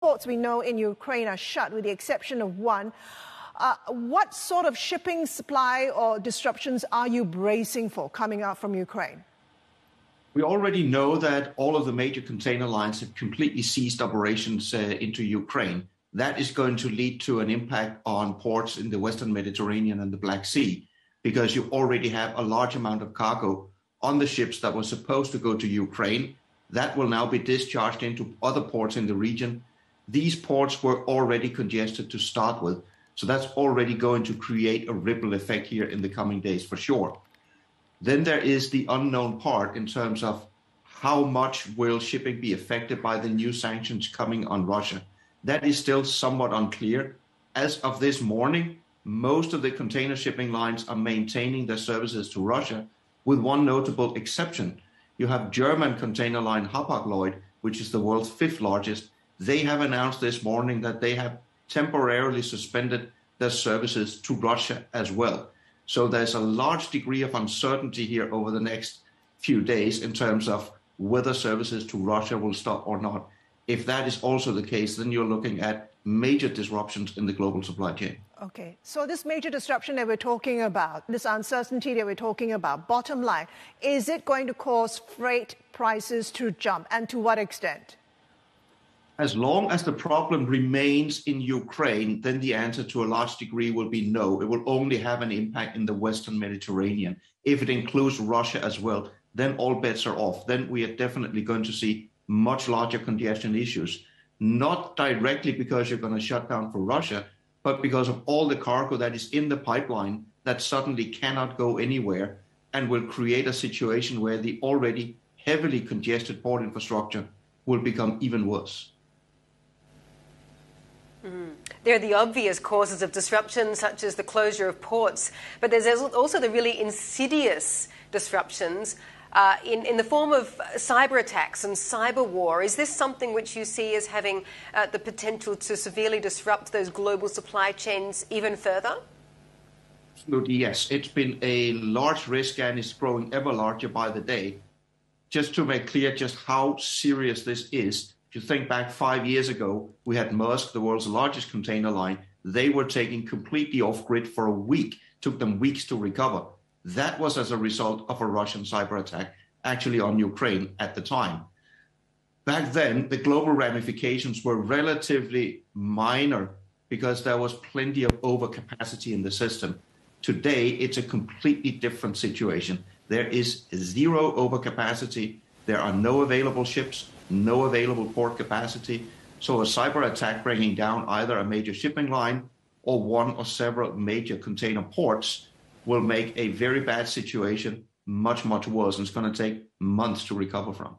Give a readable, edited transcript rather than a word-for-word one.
Ports we know in Ukraine are shut with the exception of one. What sort of shipping supply or disruptions are you bracing for coming out from Ukraine? We already know that all of the major container lines have completely ceased operations into Ukraine. That is going to lead to an impact on ports in the Western Mediterranean and the Black Sea, because you already have a large amount of cargo on the ships that were supposed to go to Ukraine. That will now be discharged into other ports in the region. These ports were already congested to start with, so that's already going to create a ripple effect here in the coming days for sure. Then there is the unknown part in terms of how much will shipping be affected by the new sanctions coming on Russia. That is still somewhat unclear. As of this morning, most of the container shipping lines are maintaining their services to Russia, with one notable exception. You have German container line Hapag-Lloyd, which is the world's 5th largest. They have announced this morning that they have temporarily suspended their services to Russia as well. So there's a large degree of uncertainty here over the next few days in terms of whether services to Russia will stop or not. If that is also the case, then you're looking at major disruptions in the global supply chain. Okay, so this major disruption that we're talking about, this uncertainty that we're talking about, bottom line, is it going to cause freight prices to jump, and to what extent? As long as the problem remains in Ukraine, then the answer to a large degree will be no. It will only have an impact in the Western Mediterranean. If it includes Russia as well, then all bets are off. Then we are definitely going to see much larger congestion issues, not directly because you're going to shut down for Russia, but because of all the cargo that is in the pipeline that suddenly cannot go anywhere, and will create a situation where the already heavily congested port infrastructure will become even worse. There are the obvious causes of disruption, such as the closure of ports, but there's also the really insidious disruptions in the form of cyber attacks and cyber war. Is this something which you see as having the potential to severely disrupt those global supply chains even further? Absolutely, yes. It's been a large risk and is growing ever larger by the day. Just to make clear just how serious this is, if you think back 5 years ago, we had Maersk, the world's largest container line. They were taken completely off-grid for a week. Took them weeks to recover. That was as a result of a Russian cyber attack, actually on Ukraine at the time. Back then, the global ramifications were relatively minor because there was plenty of overcapacity in the system. Today, it's a completely different situation. There is zero overcapacity. There are no available ships, no available port capacity. So a cyber attack bringing down either a major shipping line or one or several major container ports will make a very bad situation much, much worse. And it's going to take months to recover from.